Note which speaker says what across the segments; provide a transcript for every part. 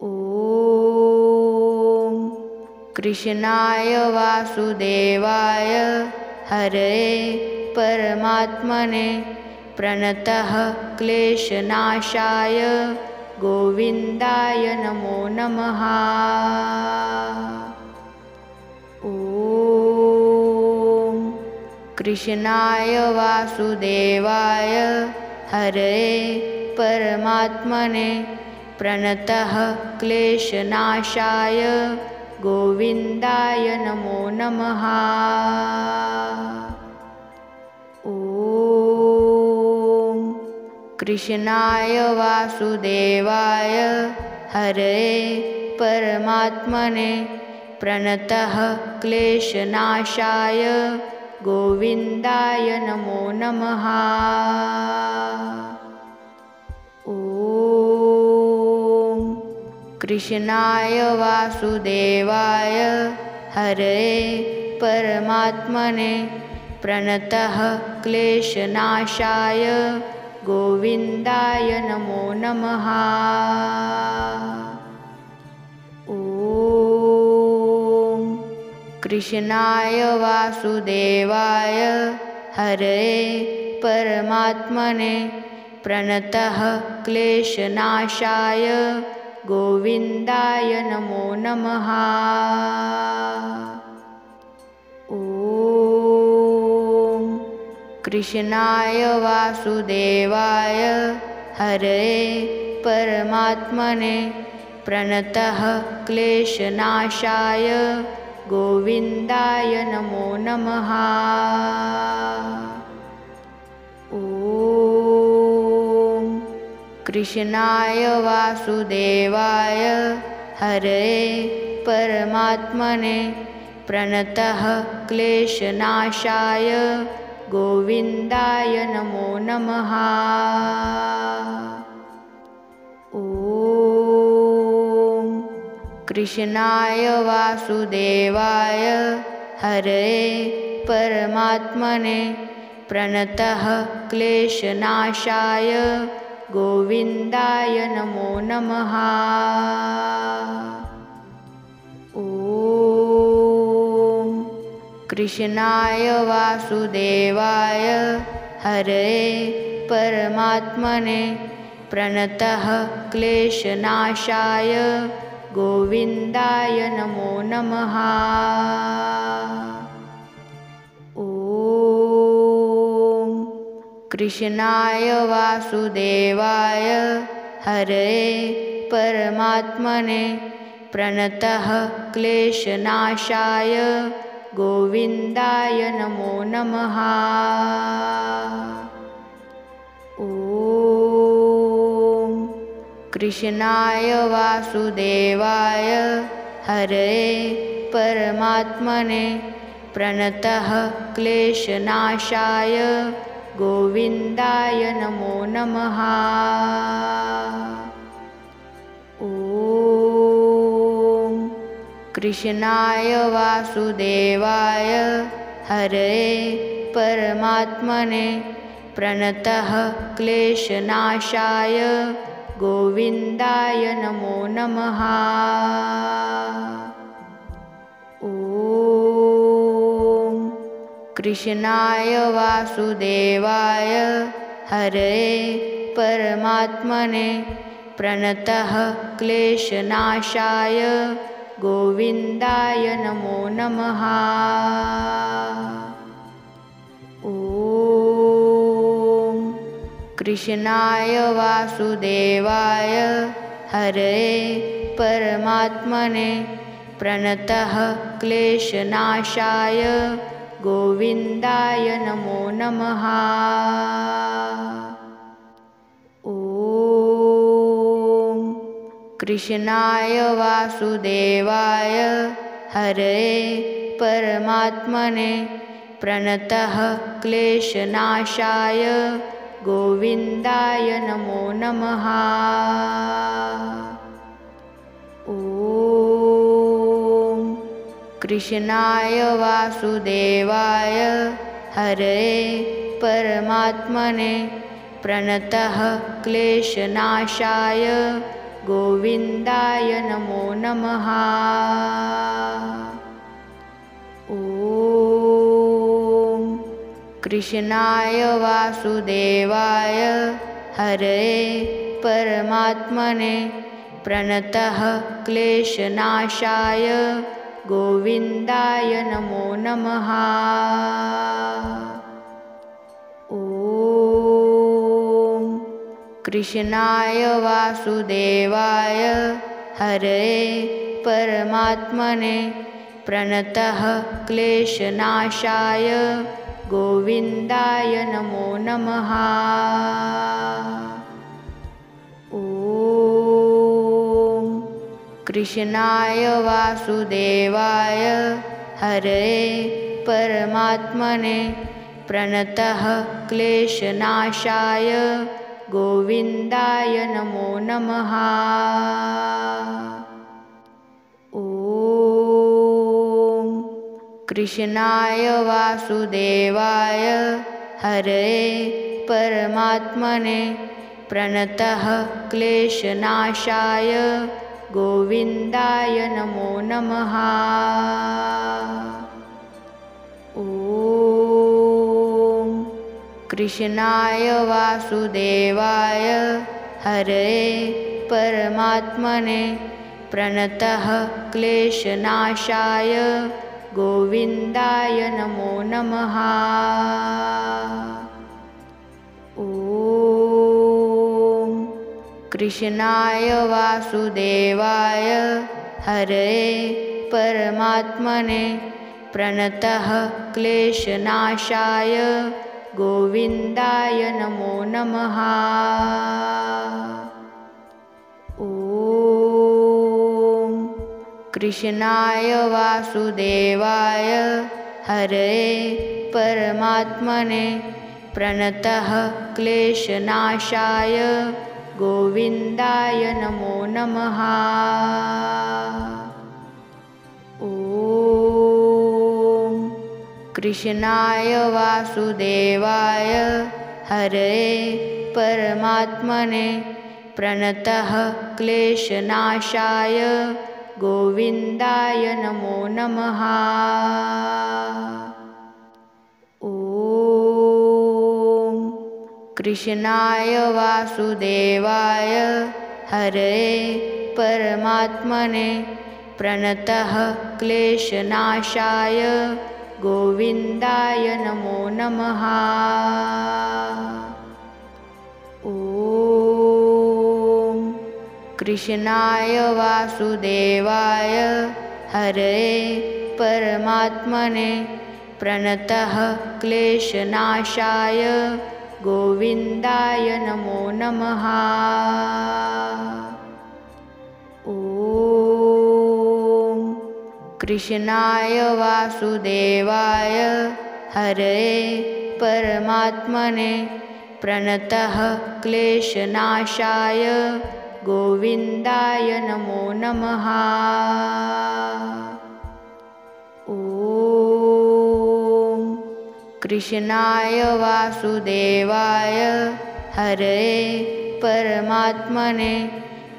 Speaker 1: ॐ कृष्णाय वासुदेवाय हरये परमात्मने प्रणतः क्लेशनाशाय गोविन्दाय नमो नमः। ॐ कृष्णाय वासुदेवाय हरये परमात्मने प्रणतः क्लेशनाशाय गोविन्दाय नमो नमः। ॐ कृष्णाय वासुदेवाय हरये परमात्मने प्रणतः क्लेशनाशाय गोविन्दाय नमो नमः। ॐ कृष्णाय वासुदेवाय हरये परमात्मने प्रणतः क्लेशनाशाय गोविन्दाय नमो नमः। ॐ कृष्णाय वासुदेवाय हरये परमात्मने प्रणतः क्लेशनाशाय गोविन्दाय नमो नमः। ॐ कृष्णाय वासुदेवाय हरये परमात्मने प्रणतः क्लेशनाशाय गोविन्दाय नमो नमः। ॐ कृष्णाय वासुदेवाय हरये परमात्मने प्रणतः क्लेशनाशाय गोविन्दाय नमो नमः। ॐ कृष्णाय वासुदेवाय हरये परमात्मने प्रणतः क्लेशनाशाय गोविन्दाय नमो नमः। ॐ कृष्णाय वासुदेवाय हरये परमात्मने प्रणतः क्लेशनाशाय गोविन्दाय नमो नमः। ॐ कृष्णाय वासुदेवाय हरये परमात्मने प्रणतः क्लेशनाशाय गोविन्दाय नमो नमः। ॐ कृष्णाय वासुदेवाय हरये परमात्मने प्रणतः क्लेशनाशाय गोविन्दाय नमो नमः। ॐ कृष्णाय वासुदेवाय हरये परमात्मने प्रणतः क्लेशनाशाय गोविन्दाय नमो नमः। ॐ कृष्णाय वासुदेवाय हरये परमात्मने प्रणतः क्लेशनाशाय गोविन्दाय नमो नमः। ॐ कृष्णाय वासुदेवाय हरये परमात्मने प्रणतः क्लेशनाशाय गोविन्दाय नमो नमः। ॐ कृष्णाय वासुदेवाय हरये परमात्मने प्रणतः क्लेशनाशाय गोविन्दाय नमो नमः। ॐ कृष्णाय वासुदेवाय हरये परमात्मने प्रणतः क्लेशनाशाय गोविन्दाय नमो नमः। ॐ कृष्णाय वासुदेवाय हरये परमात्मने प्रणतः क्लेशनाशाय गोविन्दाय नमो नमः। ॐ कृष्णाय वासुदेवाय हरये परमात्मने प्रणतः क्लेशनाशाय गोविन्दाय नमो नमः। ॐ कृष्णाय वासुदेवाय हरये परमात्मने प्रणतः क्लेशनाशाय गोविन्दाय नमो नमः। ॐ कृष्णाय वासुदेवाय हरये परमात्मने प्रणतः क्लेशनाशाय गोविन्दाय नमो नमः। ॐ कृष्णाय वासुदेवाय हरये परमात्मने प्रणतः क्लेशनाशाय गोविन्दाय नमो नमः। ॐ कृष्णाय वासुदेवाय हरये परमात्मने प्रणतः क्लेशनाशाय गोविन्दाय नमो नमः। ॐ कृष्णाय वासुदेवाय हरये परमात्मने प्रणतः क्लेशनाशाय गोविन्दाय नमो नमः। ॐ कृष्णाय वासुदेवाय हरये परमात्मने प्रणतः क्लेशनाशाय गोविन्दाय नमो नमः। ॐ कृष्णाय वासुदेवाय हरये परमात्मने प्रणतः क्लेशनाशाय गोविन्दाय नमो नमः। ॐ कृष्णाय वासुदेवाय हरये परमात्मने प्रणतः क्लेशनाशाय गोविन्दाय नमो नमः। ॐ कृष्णाय वासुदेवाय हरये परमात्मने प्रणतः क्लेशनाशाय गोविन्दाय नमो नमः। ॐ कृष्णाय वासुदेवाय हरये परमात्मने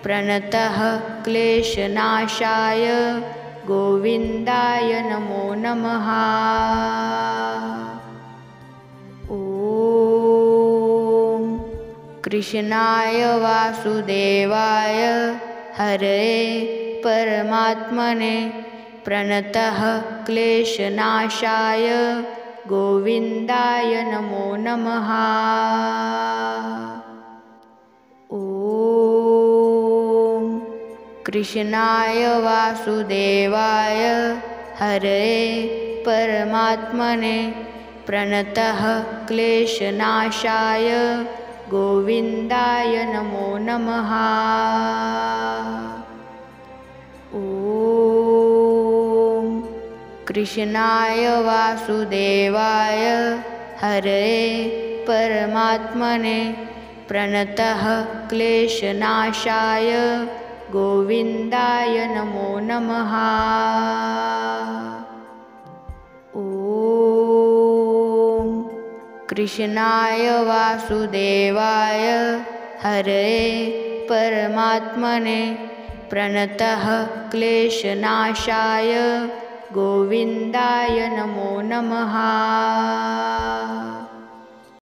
Speaker 1: प्रणतः क्लेशनाशाय गोविन्दाय नमो नमः। ॐ कृष्णाय वासुदेवाय हरये परमात्मने प्रणतः क्लेशनाशाय गोविन्दाय नमो नमः। ॐ कृष्णाय वासुदेवाय हरये परमात्मने प्रणतः क्लेशनाशाय गोविन्दाय नमो नमः। ॐ कृष्णाय वासुदेवाय हरये परमात्मने प्रणतः क्लेशनाशाय गोविन्दाय नमो नमः। ॐ कृष्णाय वासुदेवाय हरये परमात्मने प्रणतः क्लेशनाशाय गोविन्दाय नमो नमः।